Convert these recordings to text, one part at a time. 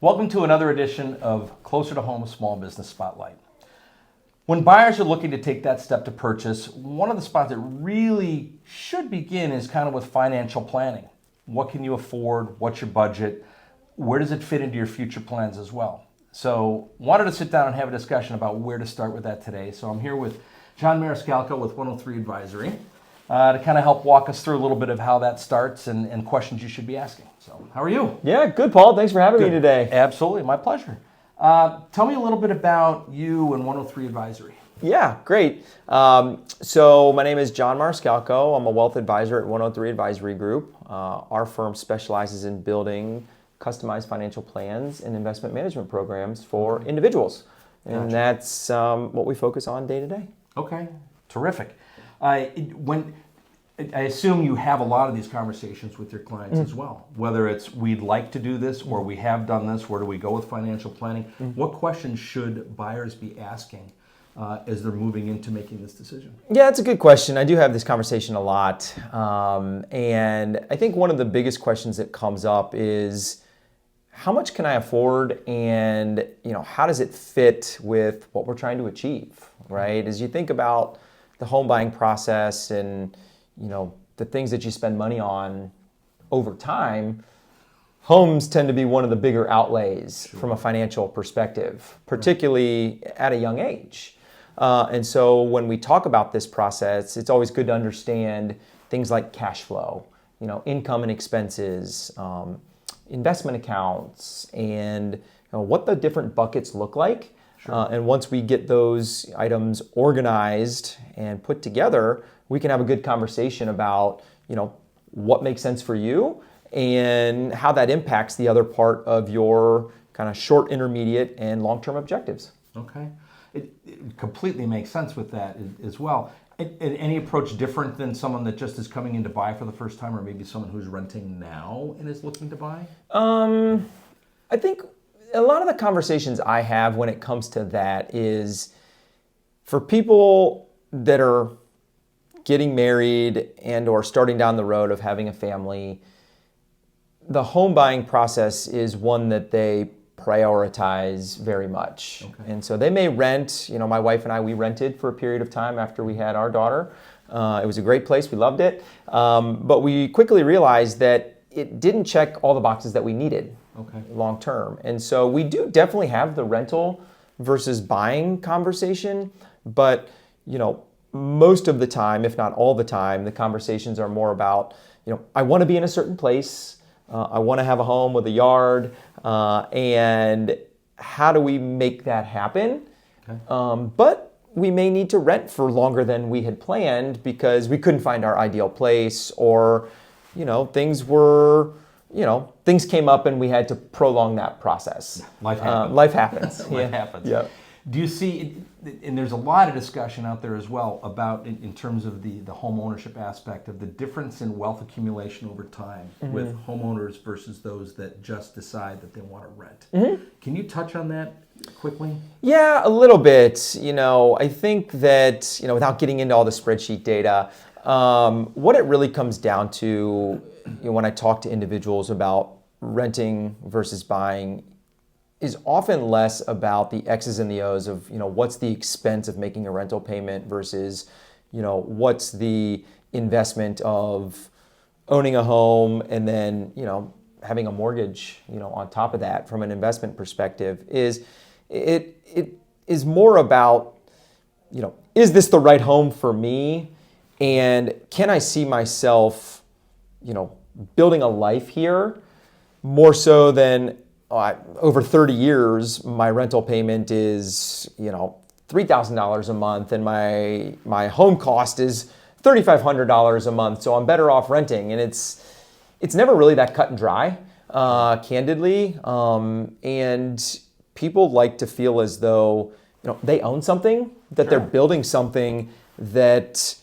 Welcome to another edition of Closer to Home Small Business Spotlight. When buyers are looking to take that step to purchase, one of the spots that really should begin is kind of with financial planning. What can you afford? What's your budget? Where does it fit into your future plans as well? So wanted to sit down and have a discussion about where to start with that today. So I'm here with John Mariscalco with 103 Advisory to kind of help walk us through a little bit of how that starts and questions you should be asking. So how are you? Yeah, good, Paul. Thanks for having me today. Absolutely, my pleasure. Tell me a little bit about you and 103 Advisory. Yeah, great. So my name is John Mariscalco. I'm a wealth advisor at 103 Advisory Group. Our firm specializes in building customized financial plans and investment management programs for individuals. And that's what we focus on day to day. Okay, terrific. I assume you have a lot of these conversations with your clients as well, whether it's we'd like to do this or we have done this, where do we go with financial planning? What questions should buyers be asking as they're moving into making this decision? Yeah, that's a good question. I do have this conversation a lot. And I think one of the biggest questions that comes up is, how much can I afford, and how does it fit with what we're trying to achieve, right? As you think about the home buying process and the things that you spend money on over time, homes tend to be one of the bigger outlays from a financial perspective, particularly at a young age. And so when we talk about this process, it's always good to understand things like cash flow, income and expenses, investment accounts, and what the different buckets look like. And once we get those items organized and put together, we can have a good conversation about, what makes sense for you and how that impacts the other part of your kind of short, intermediate, and long-term objectives. Okay. It completely makes sense with that as well. Any approach different than someone that just is coming in to buy for the first time, or maybe someone who's renting now and is looking to buy? I think a lot of the conversations I have when it comes to that is for people that are getting married and or starting down the road of having a family. The home buying process is one that they prioritize very much. Okay. And so they may rent. My wife and I, we rented for a period of time after we had our daughter. It was a great place. We loved it. But we quickly realized that it didn't check all the boxes that we needed long term. And so we do definitely have the rental versus buying conversation. But, most of the time, if not all the time, the conversations are more about, I want to be in a certain place. I want to have a home with a yard. And how do we make that happen? Okay. But we may need to rent for longer than we had planned because we couldn't find our ideal place, or, things came up and we had to prolong that process. Life happens. Life happens. Life happens. Yeah. Do you see, and there's a lot of discussion out there as well about, in terms of the home ownership aspect of the difference in wealth accumulation over time with homeowners versus those that just decide that they want to rent. Can you touch on that quickly? Yeah, a little bit. I think that, without getting into all the spreadsheet data, what it really comes down to when I talk to individuals about renting versus buying is often less about the X's and the O's of, what's the expense of making a rental payment versus, what's the investment of owning a home and then, having a mortgage, on top of that from an investment perspective. It is more about, is this the right home for me? And can I see myself, building a life here, more so than over 30 years, my rental payment is, $3,000 a month, and my home cost is $3,500 a month. So I'm better off renting, and it's never really that cut and dry, candidly. And people like to feel as though they own something, that they're building something that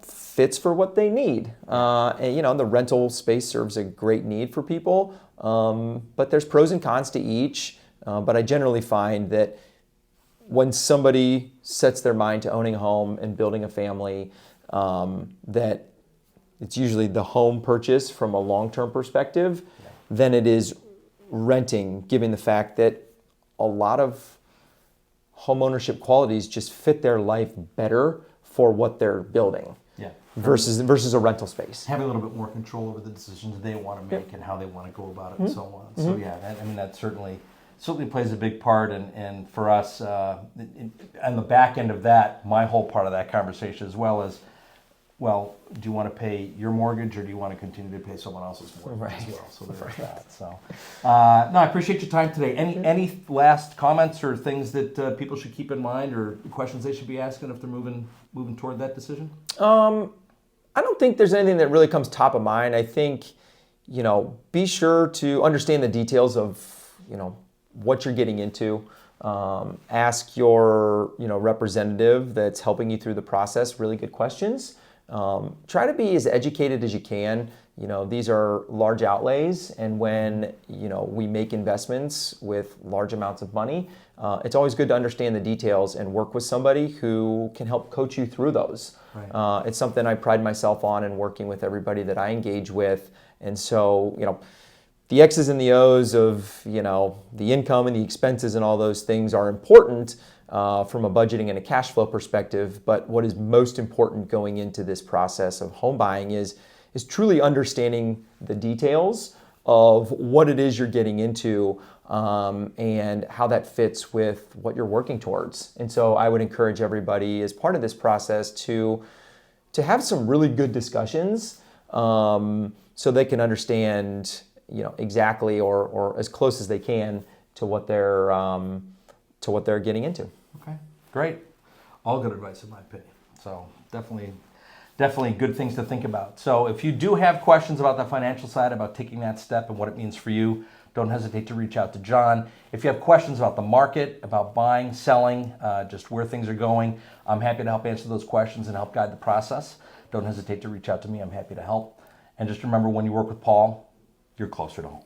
fits for what they need. And the rental space serves a great need for people. But there's pros and cons to each. But I generally find that when somebody sets their mind to owning a home and building a family, that it's usually the home purchase from a long-term perspective than it is renting, given the fact that a lot of homeownership qualities just fit their life better for what they're building. Yeah. Versus a rental space. Having a little bit more control over the decisions they want to make and how they want to go about it and so on. So yeah, that certainly plays a big part. And for us, on the back end of that, my whole part of that conversation as well is, well, do you want to pay your mortgage or do you want to continue to pay someone else's mortgage as well? So there's that. So no, I appreciate your time today. Any last comments or things that people should keep in mind or questions they should be asking if they're moving toward that decision? I don't think there's anything that really comes top of mind. I think, be sure to understand the details of, what you're getting into. Ask your, representative that's helping you through the process really good questions. Try to be as educated as you can. These are large outlays, and when, we make investments with large amounts of money, it's always good to understand the details and work with somebody who can help coach you through those. Right. It's something I pride myself on in working with everybody that I engage with. And so, the X's and the O's of, the income and the expenses and all those things are important from a budgeting and a cash flow perspective. But what is most important going into this process of home buying is truly understanding the details of what it is you're getting into and how that fits with what you're working towards. And so I would encourage everybody as part of this process to have some really good discussions so they can understand exactly or as close as they can to what they're getting into. Okay, great. All good advice in my opinion. So definitely good things to think about. So if you do have questions about the financial side, about taking that step and what it means for you, don't hesitate to reach out to John. If you have questions about the market, about buying, selling, just where things are going, I'm happy to help answer those questions and help guide the process. Don't hesitate to reach out to me. I'm happy to help. And just remember, when you work with Paul, you're closer to home.